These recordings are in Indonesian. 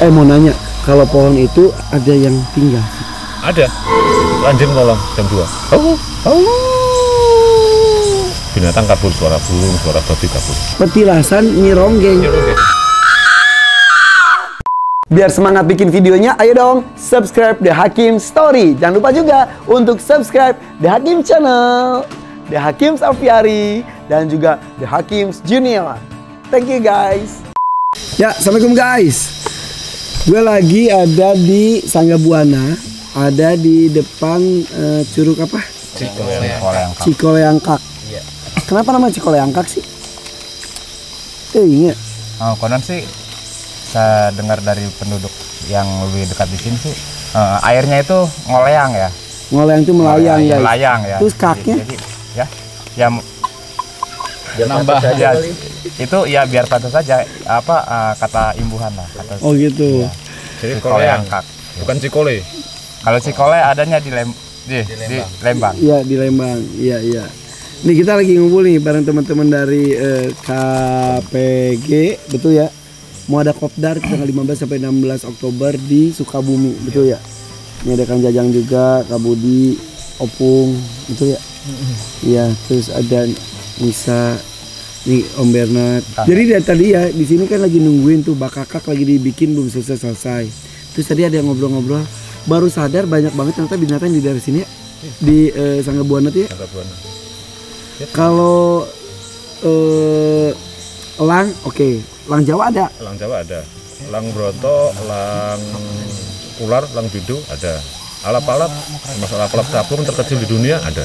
Mau nanya, kalau pohon itu ada yang tinggal? Ada. Anjing nolong jam 2. Binatang kabur, suara burung, suara babi kabur. Petilasan nyironggeng. Biar semangat bikin videonya, ayo dong subscribe The Hakim Story. Jangan lupa juga untuk subscribe The Hakim Channel, The Hakim Aviary, dan juga The Hakim Junior. Thank you guys. Ya, assalamualaikum guys. Gue lagi ada di Sangga Buana, ada di depan curug apa? Cikoleangkak. Iya. Kenapa nama Cikoleangkak sih? Ingat. Oh, konon sih saya dengar dari penduduk yang lebih dekat di sini sih, airnya itu ngoleang ya. Ngoleang itu melayang ya. Melayang ya. Terus kaknya? Jadi ya nambah ya, itu ya biar pantas saja kata imbuhan lah. Kata, oh gitu. Ya. Jadi Cikoleangkak, bukan Cikole. Kalau Cikole adanya di Lembang. Iya di Lembang. Iya. Nih kita lagi ngumpul nih bareng teman-teman dari KPG, betul ya? Mau ada kopdar tanggal 15 sampai 16 Oktober di Sukabumi, betul ya? Ini ada Kang Jajang juga, Kak Budi, Opung, betul ya? Iya, terus ada Nisa, nih Om Bernard. Jadi dari tadi ya di sini kan lagi nungguin tuh bakakak lagi dibikin belum selesai. Terus tadi ada yang ngobrol-ngobrol, baru sadar banyak banget ternyata binatang di daerah sini ya, di Sangga Buana tuh ya. Sangga Buana. Kalau elang, oke. Elang Jawa ada. Elang Jawa ada. Elang broto, elang ular, elang bidu ada. Alap-alap, termasuk alap-alap capung terkecil di dunia ada.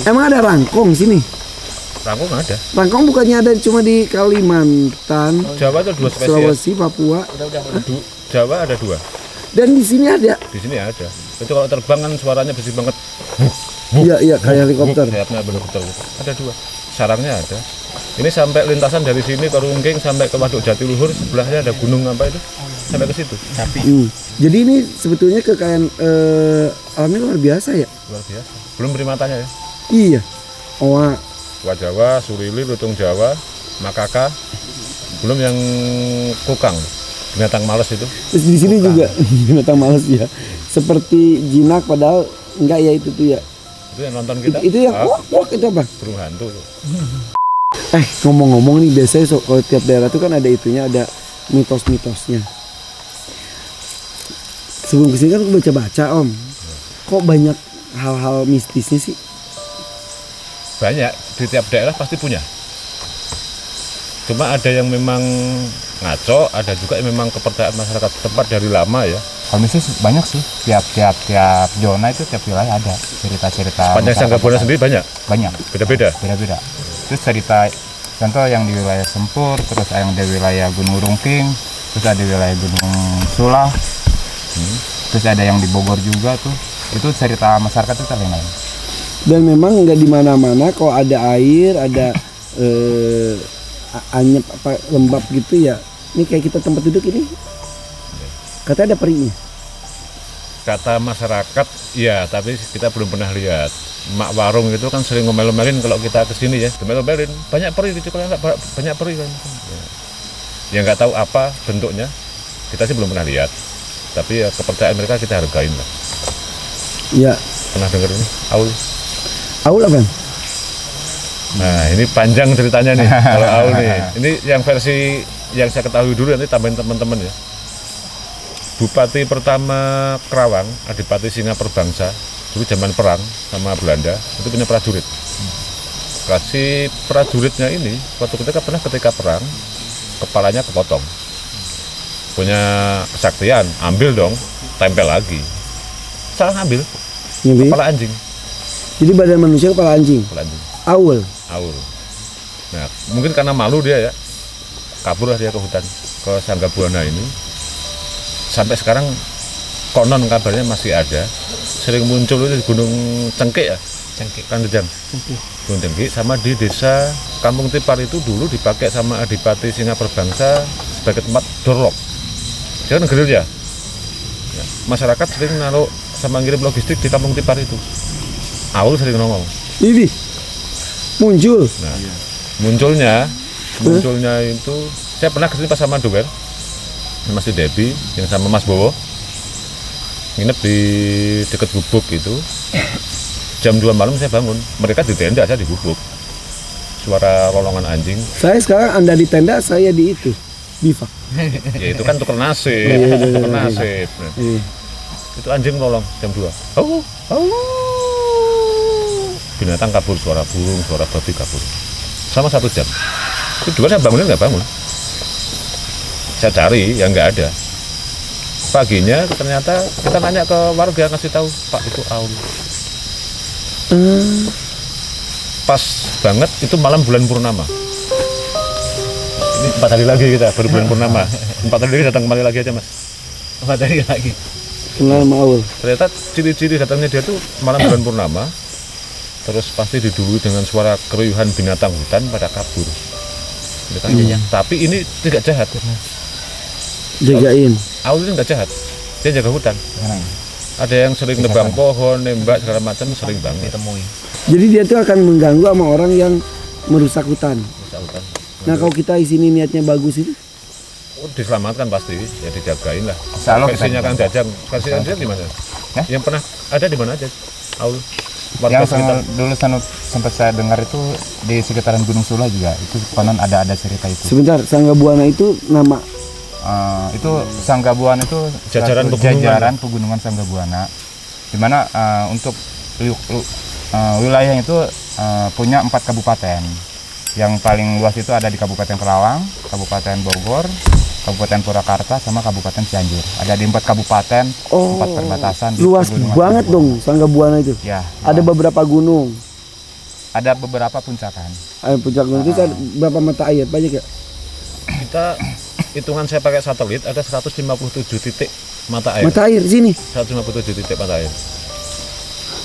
Emang ada rangkong sini? Rangkong ada. Rangkong bukannya ada cuma di Kalimantan, Jawa itu 2 spesies. Sulawesi, Papua. Jawa ada 2. Dan di sini ada. Di sini ada. Itu kalau terbang kan suaranya bersih banget. Iya kayak helikopter. Sayapnya bener-bener. Ada 2. Sarangnya ada. Ini sampai lintasan dari sini ke Rungging sampai ke Waduk Jatiluhur, sebelahnya ada gunung apa itu? Sampai ke situ. Jadi ini sebetulnya kekayaan alamnya luar biasa ya? Luar biasa. Belum primatanya ya? Iya. Owa Jawa, surili, lutung Jawa, makaka. Belum yang kukang, binatang males itu. Terus di sini juga binatang males ya. Seperti jinak padahal enggak ya itu tuh ya. Itu yang nonton kita. Itu yang wok itu apa? Burung hantu. Ngomong-ngomong nih, biasanya kalau tiap daerah tuh kan ada itunya, ada mitos-mitosnya. Sebelum kesini kan aku baca-baca Om, kok banyak hal-hal mistisnya sih? Banyak, di tiap daerah pasti punya. Cuma ada yang memang ngaco, ada juga yang memang kepercayaan masyarakat tempat dari lama ya. Kalau mistis banyak sih, tiap zona itu tiap wilayah ada cerita-cerita. Sepanjang Sangga Buana sendiri banyak? Banyak. Beda-beda? Beda-beda. Terus cerita, contoh yang di wilayah Sempur, terus yang di wilayah Gunung Rungking, terus ada di wilayah Gunung Sulah, terus ada yang di Bogor juga tuh. Itu cerita masyarakat itu lain-lain. Dan memang nggak di mana-mana kalau ada air, ada anyep apa lembab gitu ya. Ini kayak kita tempat duduk ini, katanya ada perinya. Kata masyarakat, ya, tapi kita belum pernah lihat. Mak warung itu kan sering ngomel-ngomelin kalau kita kesini ya, ngomel-ngomelin. Banyak peri di Cikoleangkak, banyak peri kan. Ya nggak tahu apa bentuknya, kita sih belum pernah lihat. Tapi ya kepercayaan mereka kita hargain lah. Iya. Pernah dengar ini? Aul apa? Nah ini panjang ceritanya nih, kalau Aul nih. Ini yang versi yang saya ketahui dulu, nanti tambahin teman-teman ya. Bupati pertama Kerawang, Adipati Singa Perbangsa, dulu zaman perang sama Belanda, itu punya prajurit. Kasih prajuritnya ini, waktu ketika perang, kepalanya kepotong. Punya kesaktian, ambil dong, tempel lagi. Salah ngambil, kepala anjing. Jadi badan manusia kepala anjing? Kepala anjing. Aul? Aul. Nah, mungkin karena malu dia ya, kabur dia ke hutan, ke Sangga Buana ini. Sampai sekarang konon kabarnya masih ada, sering muncul di Gunung Cengkik ya, Kang Jajang. Gunung Cengkik sama di desa Kampung Tipar itu dulu dipakai sama Adipati Singa Perbangsa sebagai tempat dorlok. Dia kan gerilya. Ya, masyarakat sering naruh sama ngirim logistik di Kampung Tipar itu. Aul sering ngomong. Ini muncul. Nah, munculnya itu saya pernah kesini pas sama Doer. masih Debbie yang sama Mas Bowo nginep di dekat gubuk itu. Jam 2 malam saya bangun, mereka di tenda, saya di gubuk. Suara lolongan anjing. Saya sekarang Anda di tenda, saya di itu bivak. Ya itu kan tuker nasib, tuker nasib. Nah, itu anjing lolong jam 2. Binatang kabur, suara burung, suara babi kabur. Sama 1 jam. Kedua saya bangunin nggak bangun. Saya cari, yang nggak ada. Paginya ternyata kita nanya ke warga, ngasih tahu, Pak itu aul. Pas banget itu malam bulan purnama. Ini 4 hari lagi kita baru bulan purnama. 4 hari lagi datang kembali lagi aja Mas. 4 hari lagi. Kenal sama Aul. Ternyata ciri-ciri datangnya dia tuh malam bulan purnama. Terus pasti didului dengan suara keruyuhan binatang hutan pada kabur. Tapi ini tidak jahat. Jagain. Aul ini nggak jahat. Dia jaga hutan. Ada yang sering nebang pohon, nembak segala macam, sering banget Ditemui. Jadi dia tuh akan mengganggu sama orang yang merusak hutan. rusak hutan. Nah kalau kita di sini niatnya bagus itu, Oh, diselamatkan pasti, ya dijagain lah. Insya Allah kita Versinya Kang Jajang, versinya dia di mana? Ya? Yang pernah ada di mana aja? Aul. Yang dulu sempat saya dengar itu di sekitaran Gunung Sula juga, itu konon ada cerita itu. sebentar, Sangga Buana itu nama Itu Sangga Buana itu Jajaran satu pegunungan. jajaran pegunungan Sangga Buana, dimana untuk wilayah itu punya 4 kabupaten. Yang paling luas itu ada di Kabupaten Kerawang, Kabupaten Bogor, Kabupaten Purwakarta, sama Kabupaten Cianjur. Ada di 4 kabupaten, 4 perbatasan. Di luas pegunungan banget Sangga Buana. dong Sangga Buana itu. Ya, Ada beberapa gunung, ada beberapa puncakan. ada puncak gunung itu ada berapa mata air banyak ya? Kita hitungan saya pakai satelit ada 157 titik mata air. Mata air sini. 157 titik mata air.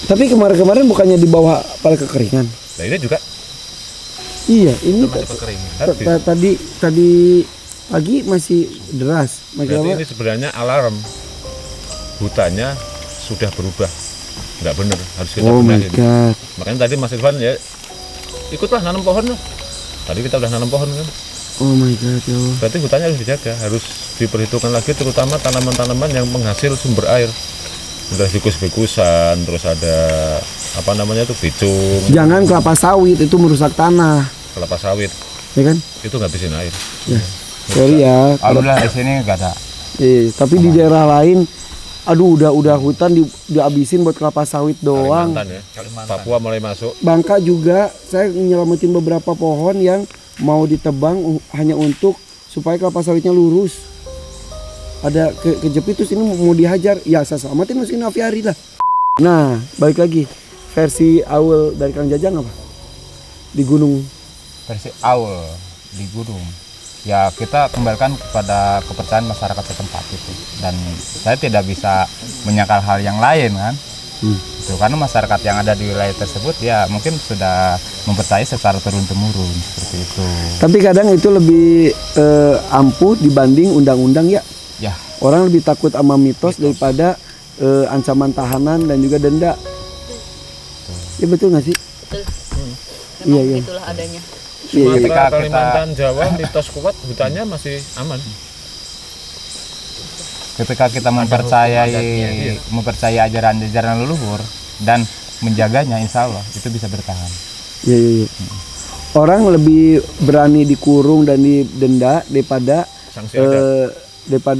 Tapi kemarin-kemarin bukannya di bawah pada kekeringan. Nah ini juga Iya, ini habis. tadi pagi masih deras. Berarti Makanya ini sebenarnya alarm hutannya sudah berubah, nggak bener, harus kita oh my benahin. god. Makanya tadi Mas Irfan ya ikutlah nanam pohon loh. Tadi kita udah nanam pohon kan. Oh my god ya Allah. Berarti hutannya harus dijaga, harus diperhitungkan lagi, terutama tanaman-tanaman yang penghasil sumber air. Udah tikus-tikusan, terus ada apa namanya itu bicung, Jangan kelapa sawit itu merusak tanah, kelapa sawit, ya kan? itu ngabisin air. Ya. Sorry ya. Alhamdulillah di sini nggak ada. Tapi di daerah lain, aduh udah hutan dihabisin buat kelapa sawit doang. Kalimantan ya, Papua mulai masuk. Bangka juga saya nyelamatin beberapa pohon yang mau ditebang hanya untuk supaya kelapa sawitnya lurus. Ada kejepit terus ini mau dihajar, ya saya selamatin masukin aviari lah. Nah balik lagi versi Aul dari Kang Jajang apa? Di gunung. Versi Aul di gunung. Ya kita kembalikan kepada kepercayaan masyarakat setempat itu. Dan saya tidak bisa menyangkal hal yang lain kan. Itu karena masyarakat yang ada di wilayah tersebut ya mungkin sudah mempercayai secara turun-temurun seperti itu. Tapi kadang itu lebih ampuh dibanding undang-undang ya. Ya, Orang lebih takut sama mitos daripada ancaman tahanan dan juga denda. Ya betul nggak sih? Betul. Iya, Memang iya. itulah adanya. Iya, iya. Sumatera, Ketika Kalimantan, Jawa, mitos kuat, hutannya masih aman. ketika kita adatnya, mempercayai ajaran-ajaran leluhur dan menjaganya, insya Allah itu bisa bertahan. Iya, iya, iya. Orang lebih berani dikurung dan didenda daripada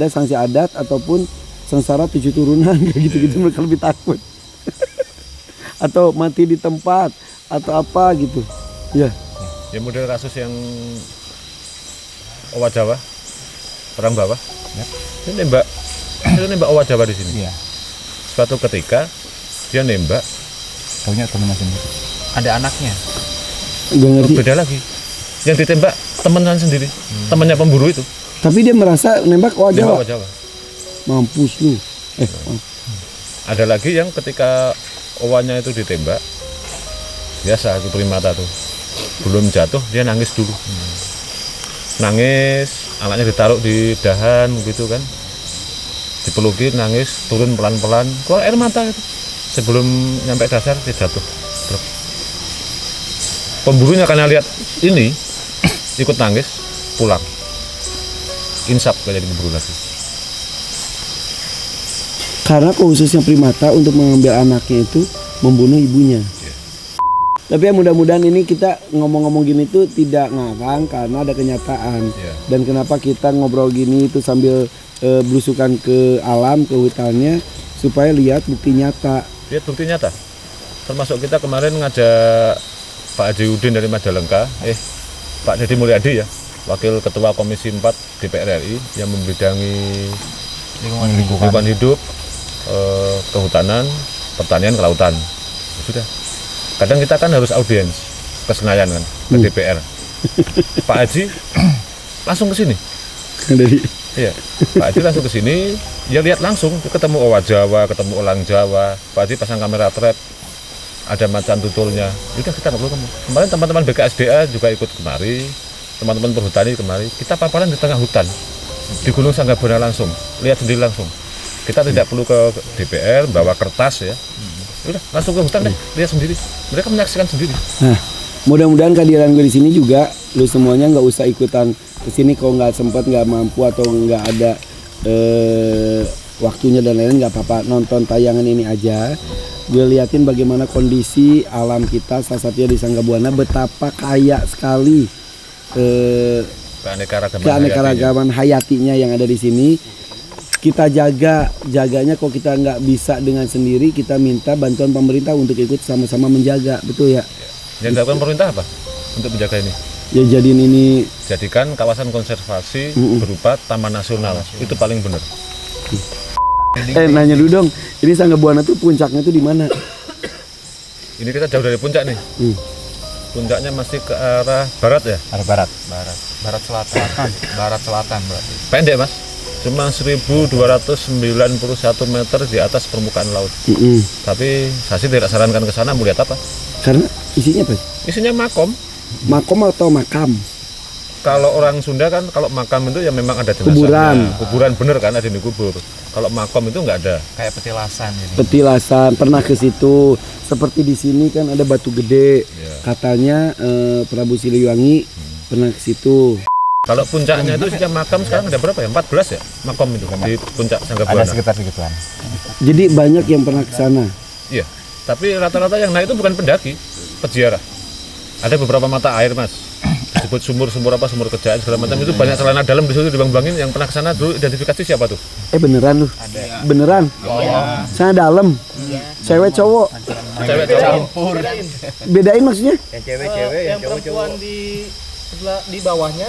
sanksi adat ataupun sengsara 7 turunan kayak gitu-gitu. Mereka lebih takut. Atau mati di tempat atau apa gitu. Ya. Ya model kasus yang Owa Jawa, orang bawah, Ya. dia nembak Owa Jawa di sini. Iya. Suatu ketika dia nembak, Tahunya teman sendiri. Ada anaknya. Gak ngerti. beda lagi. Yang ditembak temenan sendiri, temannya pemburu itu. Tapi dia merasa nembak Nembak Jawa. Owa Jawa. Mampus lu. Ada lagi yang ketika Owanya itu ditembak, biasa itu primata tuh, belum jatuh dia nangis dulu. Nangis, anaknya ditaruh di dahan gitu kan, dipelukin, nangis, turun pelan-pelan, keluar air mata itu. Sebelum nyampe dasar dia jatuh. Blok. Pemburunya karena lihat ini ikut nangis, pulang. insaf gak jadi berburu lagi. Karena khususnya primata untuk mengambil anaknya itu membunuh ibunya. Tapi ya mudah-mudahan ini kita ngomong-ngomong gini tuh tidak ngarang karena ada kenyataan. Dan kenapa kita ngobrol gini itu sambil belusukan ke alam, ke hutannya supaya lihat bukti nyata. Lihat bukti nyata. Termasuk kita kemarin ngajak Pak Haji Udin dari Majalengka, Pak Deddy Mulyadi ya, Wakil Ketua Komisi 4 DPR RI yang membidangi lingkungan hidup, kehutanan, pertanian, kelautan. Sudah. Kadang kita kan harus audiens ke Senayan kan, ke DPR. Pak Haji langsung ke sini. Iya, Pak Haji langsung ke sini, ya lihat langsung, ketemu Owa Jawa, ketemu Elang Jawa. Pak Haji pasang kamera trap, ada macan tutulnya. Udah kita ngobrol kemarin teman-teman BKSDA juga ikut kemari, teman-teman perhutani kemari. Kita paparan di tengah hutan, di Gunung Sanggabona langsung, lihat sendiri langsung. Kita tidak perlu ke DPR bawa kertas ya. Udah langsung ke hutan deh, lihat sendiri. Mereka menyaksikan sendiri. Nah, mudah-mudahan kehadiran gue di sini juga lu semuanya nggak usah ikutan ke sini kalau nggak sempat, nggak mampu atau nggak ada waktunya dan lain-lain, nggak apa-apa, nonton tayangan ini aja. Gue liatin bagaimana kondisi alam kita, salah satunya di Sanggabuana, betapa kaya sekali keanekaragaman hayatinya yang ada di sini. Kita jaganya. Kalau kita nggak bisa dengan sendiri, kita minta bantuan pemerintah untuk ikut sama-sama menjaga, betul ya? Yang dilakukan pemerintah apa untuk menjaga ini? Ya jadikan kawasan konservasi berupa taman nasional, itu paling benar. Nanya dulu dong, ini Sanggabuana tuh puncaknya tuh di mana? Ini kita jauh dari puncak nih. Puncaknya masih ke arah barat ya? Barat selatan berarti. Pendek mas, cuma 1.291 meter di atas permukaan laut. Tapi saya sih tidak sarankan ke sana. Mau lihat apa? Karena isinya apa? Isinya makom. Makom atau makam? Kalau orang Sunda kan, kalau makam itu ya memang ada jenazahnya. Kuburan bener kan, ada di kubur. Kalau makom itu nggak ada. Kayak petilasan ini. Petilasan, pernah ke situ. Seperti di sini kan ada batu gede. Katanya Prabu Siliwangi pernah ke situ. Kalau puncaknya itu sejak makam sekarang ada berapa ya? 14 ya makom itu di puncak Sanggabuana. Ada sekitar segituan. Jadi banyak yang pernah ke sana. Iya. Tapi rata-rata yang naik itu bukan pendaki, peziarah. Ada beberapa mata air mas, disebut sumur apa, sumur Kejaan segala macam, itu banyak celana dalam di situ dibang-bangin. Yang pernah ke sana dulu identifikasi siapa tuh? Beneran lu? Ada. Beneran? Sana dalam? Cewek cowok? Cewek campur. Bedain maksudnya? Yang cewek-cewek, yang perempuan di bawahnya,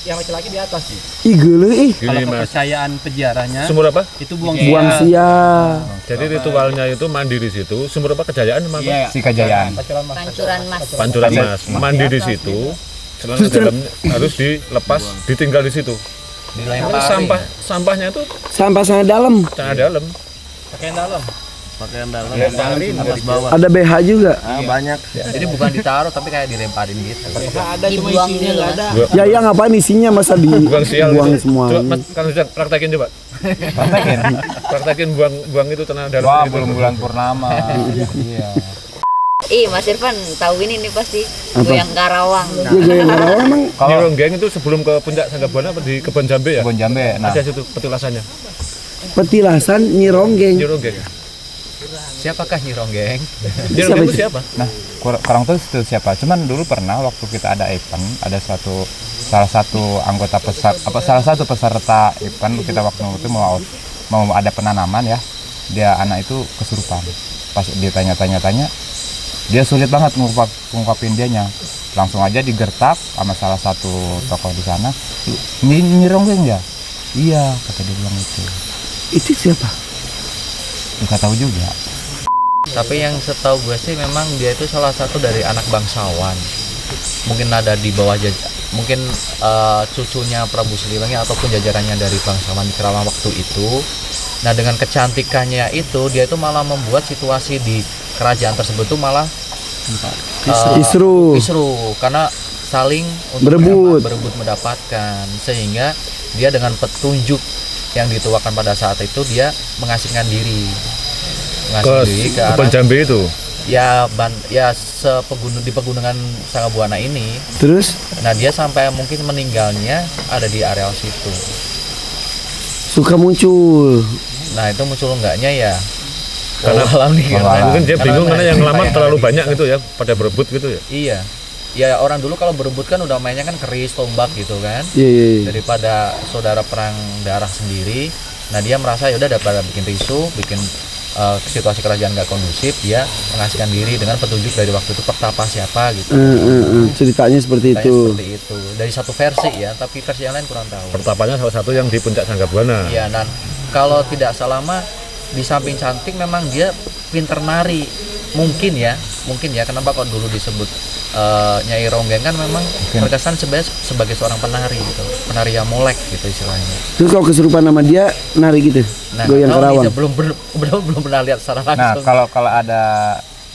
yang laki-laki di atas sih. Ih gelu ih. Kalau kepercayaan peziarahnya Sumur apa? itu buang sia. Jadi ritualnya itu mandi di situ. Sumur apa? Kejayaan apa? Iya, Si Kejayaan. Pancuran mas. Mandi di situ. Celana dalamnya harus dilepas, ditinggal di situ. dilempari. Sampahnya itu Sampah sana dalam. celana dalam. Pakaian dalam. Dilemparin Atas bawah. Ada BH juga. banyak. Jadi bukan ditaruh tapi kayak dilemparin gitu. Ada cuma isinya nggak ada. Ya ngapain isinya masa Buang sial dibuang itu. semua. Coba mas, kan sudah praktekin coba. Praktekin buang itu celana dalam. Wah, itu. belum bulan purnama. Iya. Mas Irfan tahu ini nih pasti Apa? goyang Karawang. Ya goyang Karawang emang Kalau Nyironggeng itu sebelum ke puncak Sanggabuana apa di Kebon Jambe ya? Kebon Jambe, nah Ada situ petilasannya. petilasan Nyironggeng. Nyironggeng. Siapakah Nyironggeng? Nyironggeng itu siapa? nah kurang tahu itu siapa. Cuman dulu pernah waktu kita ada event, ada salah satu anggota salah satu peserta event kita waktu itu mau ada penanaman ya. Dia anak itu kesurupan. Pas ditanya-tanya dia sulit banget ngungkapin dianya. Langsung aja digertak sama salah satu tokoh di sana. Nyironggeng ya? Iya, kata dia bilang itu. Itu siapa? Nggak tahu juga. Tapi yang setahu gue sih memang dia itu salah satu dari anak bangsawan. Mungkin ada di bawah mungkin cucunya Prabu Siliwangi ataupun jajarannya dari bangsawan di Kerawang waktu itu. Nah dengan kecantikannya itu dia itu malah membuat situasi di kerajaan tersebut tuh malah Kisru. karena saling untuk berebut mendapatkan, sehingga dia dengan petunjuk yang dituakan pada saat itu dia mengasingkan diri ke Kebon arah Jambe itu. di pegunungan Sanggabuana ini. Terus Nah dia sampai mungkin meninggalnya ada di areal situ. Suka muncul. Nah itu muncul enggaknya ya Karena- walau alam nih walau karena- alam. Mungkin dia bingung karena yang ngelamar terlalu hari. banyak gitu ya, pada berebut gitu ya. Iya. Ya orang dulu kalau berebut kan udah mainnya kan keris, tombak gitu kan. Iya iya. Iya. Daripada saudara perang darah sendiri. Nah dia merasa ya udah daripada bikin risu, bikin situasi kerajaan nggak kondusif, dia mengasihkan diri dengan petunjuk dari waktu itu pertapa siapa gitu. Ceritanya seperti Ceritanya itu. seperti itu. Dari satu versi ya, tapi versi yang lain kurang tahu. Pertapanya salah satu yang di puncak Sanggabuana. Iya, dan kalau tidak salah mah di samping cantik memang dia pinter nari. Mungkin ya kenapa kok dulu disebut Nyai Ronggeng kan memang terkesan sebagai seorang penari gitu, penari yang molek gitu istilahnya. Terus kalau kesurupan sama dia nari gitu, Nah, goyang kalau kerawang. dia belum pernah lihat secara Nah, langsung. kalau ada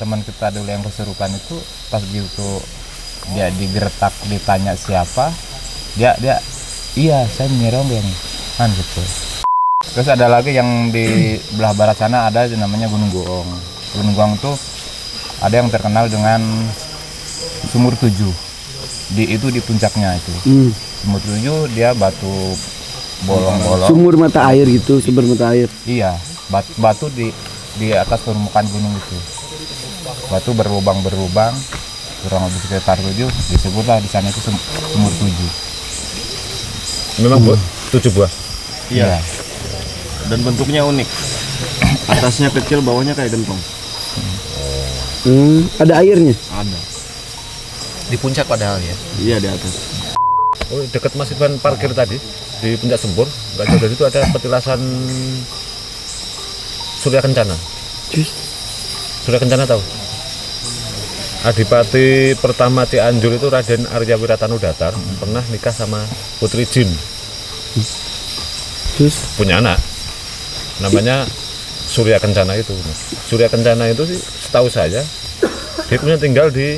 teman kita dulu yang kesurupan itu pas gitu dia digertak ditanya siapa, dia iya saya Nyerong kan gitu. Terus ada lagi yang di belah barat sana ada namanya Gunung Goong. Gunung Goong tuh ada yang terkenal dengan Sumur Tujuh. Itu di puncaknya itu. Sumur Tujuh dia batu bolong-bolong. Sumur mata air gitu, sumber mata air. Iya, batu di atas permukaan gunung itu. Batu berlubang-berlubang, kurang lebih sekitar 7, disebutlah di sana itu Sumur Tujuh. Memang 7 buah. Iya. Dan bentuknya unik. Atasnya kecil, bawahnya kayak gentong. Ada airnya. Ada. Di puncak padahal ya. Iya di atas. Oh, dekat Mas Irfan parkir tadi di puncak Sempur, nggak jauh dari itu ada petilasan Surya Kencana. Surya Kencana tahu? Adipati pertama Cianjur itu Raden Arya Wiratanudatar pernah nikah sama Putri Jin, Terus punya anak namanya Surya Kencana itu. Surya Kencana itu sih setahu saya dia punya tinggal di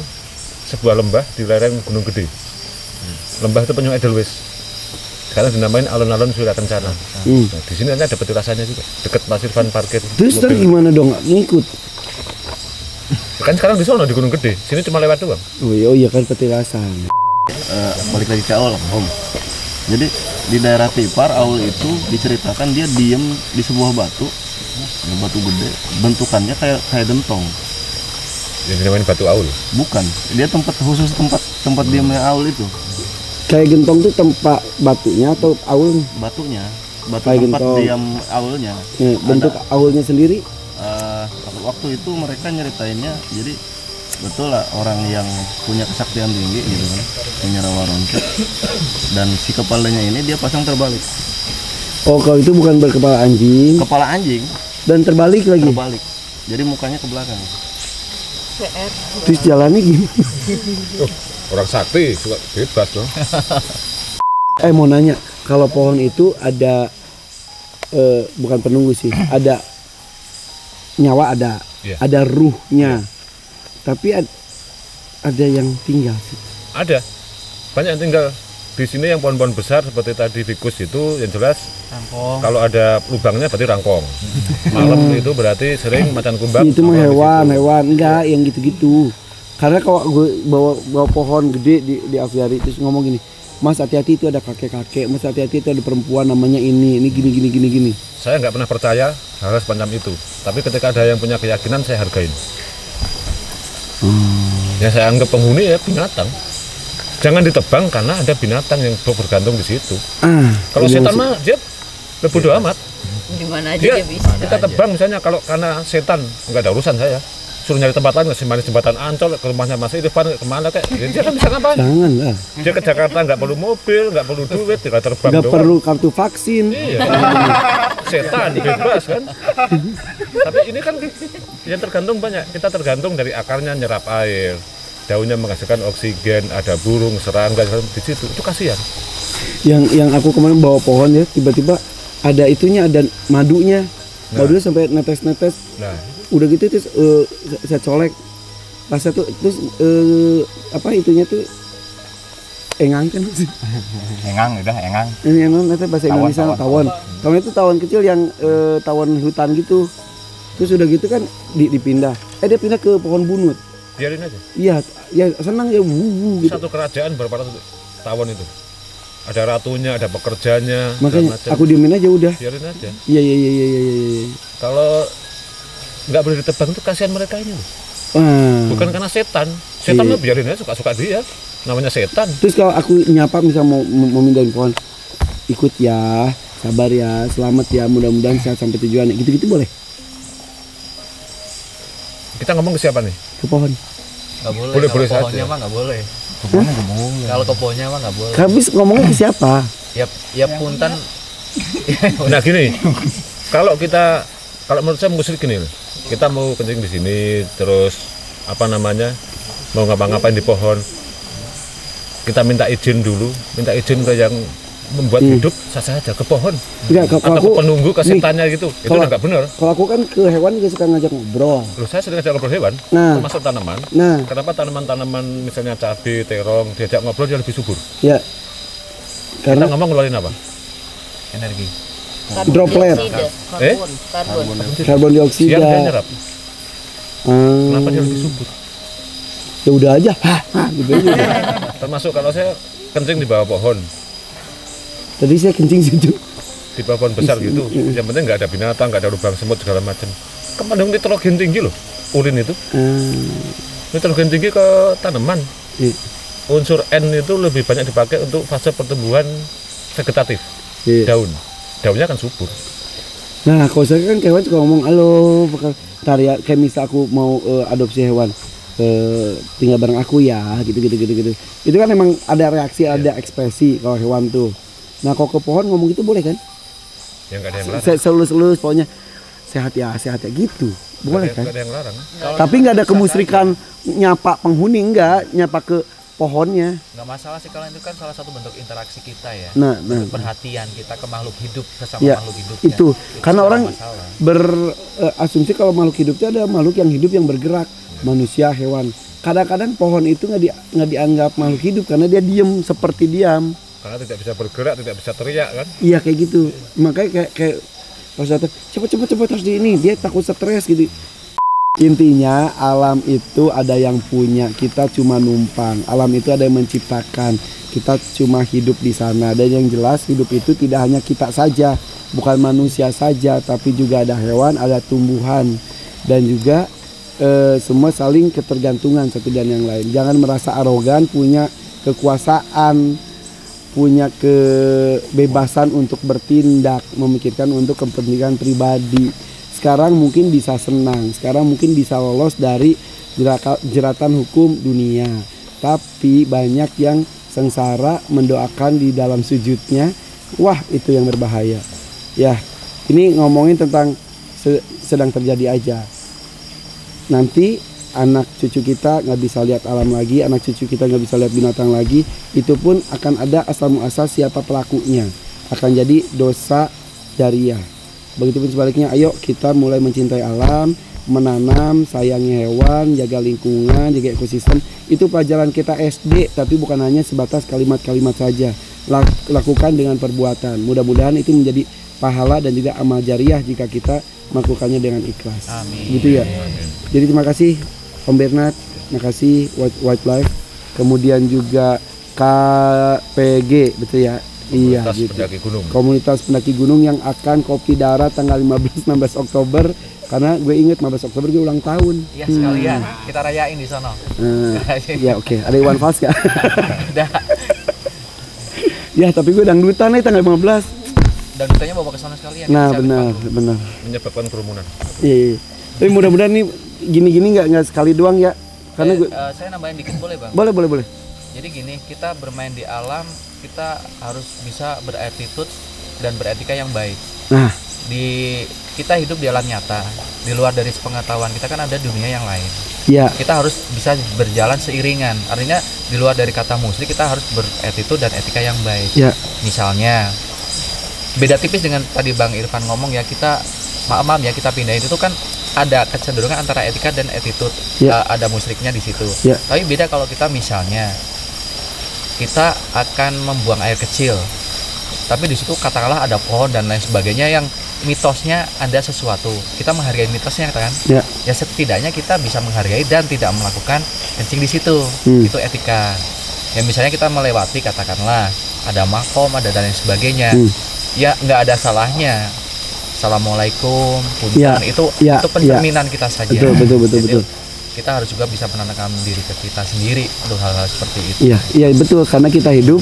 sebuah lembah di lereng Gunung Gede. Lembah itu penyuh Edelweiss. Sekarang dinamain alun-alun Surya Kencana. Nah, di sini ada petilasannya juga, dekat Mas Irfan parkir. terus ntar mobil. gimana dong? Ngikut. Kan sekarang di sono di Gunung Gede, sini cuma lewat doang. Oh iya kan petilasan. Balik lagi ke awal, Om. Jadi di daerah Tipar, Aul itu diceritakan dia diem di sebuah batu, ya, batu gede, bentukannya kayak gentong. Yang dinamain Batu Aul. Bukan, dia tempat diamnya Aul itu, Kayak gentong tuh tempat batunya atau aul? batunya, batu Kayak tempat gentong. diam Aulnya. Bentuk aulnya sendiri. Waktu itu mereka nyeritainnya, jadi betul lah orang yang punya kesaktian tinggi gitu kan, punya rawa roncat, dan si kepalanya ini dia pasang terbalik, Oh kalau itu bukan berkepala anjing kepala anjing dan terbalik lagi. terbalik, jadi mukanya ke belakang. PR. Terus jalannya gimana? Orang sakti, suka bebas dong. Mau nanya, kalau pohon itu ada bukan penunggu sih, ada nyawa ada, Iya. ada ruhnya, tapi ada yang tinggal sih. Ada banyak yang tinggal di sini yang pohon-pohon besar seperti tadi fikus itu yang jelas kalau ada lubangnya berarti rangkong. Malam itu berarti sering macan kumbang. Itu mah nongkrong di situ. hewan enggak yang gitu-gitu. Karena kalau gue bawa pohon gede di aviari terus ngomong gini, Mas hati-hati itu ada kakek-kakek, Mas hati-hati itu ada perempuan namanya ini gini. Saya nggak pernah percaya hal semacam itu. Tapi ketika ada yang punya keyakinan saya hargain. Ya saya anggap penghuni ya binatang. Jangan ditebang karena ada binatang yang bergantung di situ. Kalau iya setan sih. mah dia bodo amat. Di mana aja Dia, dia bisa. kita tebang misalnya kalau karena setan nggak ada urusan saya. Suruh nyari tempat lain ngasih manis jembatan Ancol ke rumahnya Mas Irfan kemana kayak dia kan bisa ngapain? Jangan lah, Dia ke Jakarta nggak perlu mobil, nggak perlu duit, tinggal terbang nggak doang. perlu kartu vaksin. Iya. Setan bebas kan. Tapi ini kan yang tergantung banyak. Kita tergantung dari akarnya nyerap air, daunnya menghasilkan oksigen, ada burung, serangga di situ. Itu kasihan. Yang aku kemarin bawa pohon ya, tiba-tiba ada itunya, ada madunya. Madunya sampai netes-netes. Nah, Udah gitu terus saya colek. Rasa tuh terus apa itunya tuh engang kan sih. Engang. Ini non itu bahasa Tawon, Indonesia tawon. tawon. Tawon itu tawon kecil yang tawon hutan gitu. Terus udah gitu kan dipindah. Dia pindah ke pohon bunut. biarin aja. Iya, ya senang ya wuh gitu. Satu kerajaan berapa ratus tawon itu. ada ratunya, ada pekerjanya, Makanya segala macam. aku diemin aja udah. Biarin aja. Iya iya iya iya iya. Iya. Kalau nggak boleh ditebang itu kasihan mereka ini loh. Wah. Bukan karena setan. Setan Iya. mah biarin aja, suka-suka dia. Namanya setan. Terus kalau aku nyapa misal mau mindahin pohon, ikut ya, sabar ya, selamat ya, mudah-mudahan sehat sampai tujuan. Gitu-gitu boleh Kita ngomong ke siapa nih? ke pohon. Nggak boleh. Boleh, Kalau boleh pohonnya saja. mah nggak boleh. Kebunnya nggak boleh. Kalau ke pohonnya mah nggak boleh. Habis ngomongnya ke siapa? Ya punten. Nah gini, kalau menurut saya musyrik gini loh. Kita mau kencing di sini, terus apa namanya, mau ngapa-ngapain di pohon, kita minta izin dulu, minta izin ke yang membuat hidup sah aja ke pohon Enggak, kalau atau aku ke penunggu ke nih, setannya gitu, itu kalau- udah nggak benar. kalau aku kan ke hewan juga suka ngajak ngobrol. Loh, saya sering ngajak ngobrol hewan, Nah. termasuk tanaman. Nah, Kenapa tanaman-tanaman misalnya cabai, terong, diajak ngobrol dia lebih subur? ya Kita karena ngomong ngeluarin apa? Energi. Droplet. Eh? karbon Siang dia dioksida. nyerap. Hmm, Kenapa dia lebih subur? ya udah aja. Hah, gitu aja. Termasuk kalau saya kencing di bawah pohon, Tadi saya kencing situ. di bawah pohon besar gitu. Yang penting nggak ada binatang, nggak ada lubang semut segala macam. Kemandung nitrogen tinggi loh, urin itu. Nitrogen tinggi ke tanaman. Iya. Unsur N itu lebih banyak dipakai untuk fase pertumbuhan vegetatif. Iya. Daunnya kan subur. Nah, kalau saya kan ke hewan suka ngomong, halo, ntar ya, kayak misal aku mau adopsi hewan, tinggal bareng aku ya, gitu. Itu kan emang ada reaksi, ada ekspresi kalau hewan tuh. Nah, kalau ke pohon ngomong gitu boleh kan? Yang nggak ada yang larang. Saya selus pokoknya sehat ya gitu, boleh kan? Nggak ada yang larang. Tapi nggak ada kemusrikan nyapa penghuni, enggak nyapa ke pohonnya. Nggak masalah sih kalau itu kan salah satu bentuk interaksi kita ya. Nah, Perhatian kita ke makhluk hidup sesama ya makhluk hidup. itu karena nggak orang masalah. berasumsi kalau makhluk hidup itu ada makhluk yang hidup yang bergerak, manusia, hewan. Kadang-kadang pohon itu nggak dianggap makhluk hidup karena dia diem seperti diam. Karena tidak bisa bergerak, tidak bisa teriak kan. Iya kayak gitu. Makanya kayak pas datang cepet harus di ini, dia takut stres gitu. Intinya alam itu ada yang punya, kita cuma numpang. Alam itu ada yang menciptakan, kita cuma hidup di sana. Dan yang jelas hidup itu tidak hanya kita saja, bukan manusia saja, tapi juga ada hewan, ada tumbuhan, dan juga semua saling ketergantungan satu dan yang lain. Jangan merasa arogan, punya kekuasaan, punya kebebasan untuk bertindak, memikirkan untuk kepentingan pribadi. Sekarang mungkin bisa senang, sekarang mungkin bisa lolos dari jeratan hukum dunia. Tapi banyak yang sengsara mendoakan di dalam sujudnya. Wah, itu yang berbahaya. Ya, ini ngomongin tentang sedang terjadi aja. Nanti anak cucu kita nggak bisa lihat alam lagi, anak cucu kita nggak bisa lihat binatang lagi. Itu pun akan ada asal muasal siapa pelakunya. Akan jadi dosa jariah. Begitupun sebaliknya, ayo kita mulai mencintai alam, menanam, sayangi hewan, jaga lingkungan, jaga ekosistem. Itu pelajaran kita SD, tapi bukan hanya sebatas kalimat-kalimat saja. Lakukan dengan perbuatan. Mudah-mudahan itu menjadi pahala dan juga amal jariah jika kita melakukannya dengan ikhlas. Amin. Gitu ya. Jadi terima kasih Om Bernard, terima kasih Wildlife, kemudian juga KPG, betul ya? Iya Komunitas gitu. pendaki gunung. Komunitas pendaki gunung yang akan kopi darat tanggal 15-16 Oktober, karena gue inget 15 Oktober gue ulang tahun. Iya sekalian kita rayain di sono. Ya oke. Ada Iwan Fals gak? Udah. Ya tapi gue dangdutan nih tanggal 15. Dan dutanya bawa ke sana sekalian. Nah Kita benar siapin benar. Menyebabkan kerumunan. Iya. Tapi mudah-mudahan nih gini-gini nggak sekali doang ya. Karena gue saya nambahin dikit boleh bang? boleh. Jadi gini, kita bermain di alam, kita harus bisa berattitude dan beretika yang baik. Nah, Kita hidup di alam nyata, di luar dari sepengetahuan kita kan ada dunia yang lain. ya Kita harus bisa berjalan seiringan. Artinya di luar dari kata musyrik kita harus berattitude dan etika yang baik. ya Misalnya beda tipis dengan tadi Bang Irfan ngomong ya, kita maaf ya kita pindahin itu kan ada kecenderungan antara etika dan attitude. Ya. Ada musyriknya di situ. Ya. Tapi beda kalau kita misalnya kita akan membuang air kecil, tapi di situ katakanlah ada pohon dan lain sebagainya yang mitosnya ada sesuatu, kita menghargai mitosnya kan? Ya. Ya setidaknya kita bisa menghargai dan tidak melakukan kencing di situ. Itu etika. Ya misalnya kita melewati katakanlah ada makom, ada dan lain sebagainya. Ya nggak ada salahnya. Assalamualaikum, punten Ya, itu ya, pencerminan kita saja. Betul. Jadi, kita harus juga bisa menenangkan diri ke kita sendiri untuk hal-hal seperti itu. Iya betul, karena kita hidup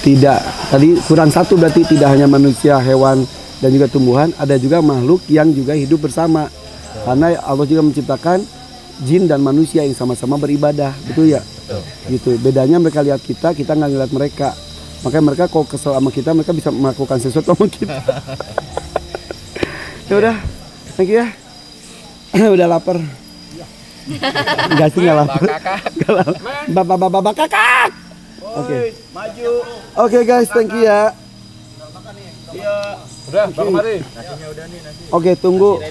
tidak, tadi kurang satu berarti tidak hanya manusia, hewan dan juga tumbuhan, ada juga makhluk yang juga hidup bersama. Karena Allah juga menciptakan jin dan manusia yang sama-sama beribadah, betul ya? Betul. Gitu. Bedanya mereka lihat kita nggak lihat mereka. Makanya mereka kalau kesel sama kita, mereka bisa melakukan sesuatu sama kita. Ya udah, thank you ya. Udah lapar. Enggak sih, nggak lapar. Bapak kakak. Oke. Maju. Oke guys, thank you ya. Udah, Bang Mari. Oke, tunggu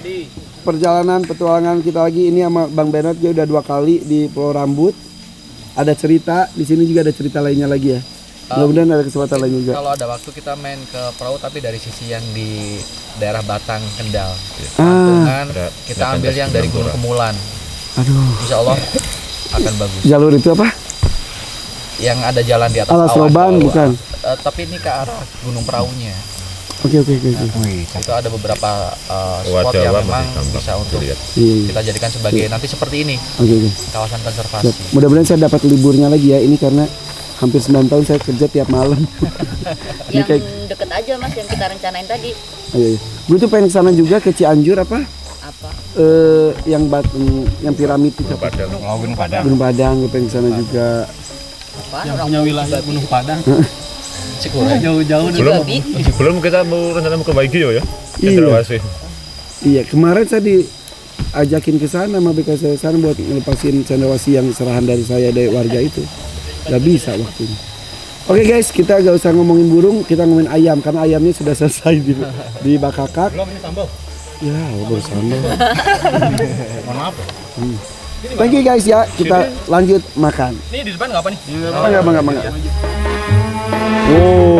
perjalanan petualangan kita lagi. Ini sama Bang Bernard, dia udah 2 kali di Pulau Rambut. Ada cerita, di sini juga ada cerita lainnya lagi ya. Mudah-mudahan ada kesempatan lain juga. Kalau ada waktu kita main ke perahu tapi dari sisi yang di daerah Batang, Kendal. Ah, Dengan Ada- kita ada ambil pentas yang dari Gunung Gunung Kemulan. aduh. Insya Allah akan bagus. Jalur itu apa? Yang ada jalan di atas Alas awan. Roban, bukan? Tapi ini ke arah Gunung Perahunya. Oke. Wih, Itu ada beberapa Wah, spot yang Jawa memang masih tampak bisa untuk dilihat. Iya. kita jadikan sebagai nanti seperti ini Oke. kawasan konservasi. Siap. Mudah-mudahan saya dapat liburnya lagi ya. Ini karena hampir 9 tahun saya kerja tiap malam. Ini Yang kayak, deket aja mas yang kita rencanain tadi. iya. Gue tuh pengen kesana juga ke Cianjur apa? Apa? Yang piramid itu. Padang. mau Gunung Padang. Gunung Padang, gue pengen kesana juga. Apaan? Yang Orang punya wilayah Gunung Padang. Cikureng. Jauh-jauh nih. Belum kita mau rencana mau ke Baigio ya. Iya. Cendrawasih. Iya, kemarin saya diajakin ke sana sama BK saya sana buat ngelepasin cendrawasih yang serahan dari saya dari warga itu. Gak bisa waktunya. Oke guys, kita gak usah ngomongin burung, kita ngomongin ayam karena ayamnya sudah selesai di bakakak. Belum ini sambal. Ya, baru sambal. Mohon maaf. Thank you guys ya, kita lanjut makan. Ini di depan nggak apa nih? Mangga. Oh.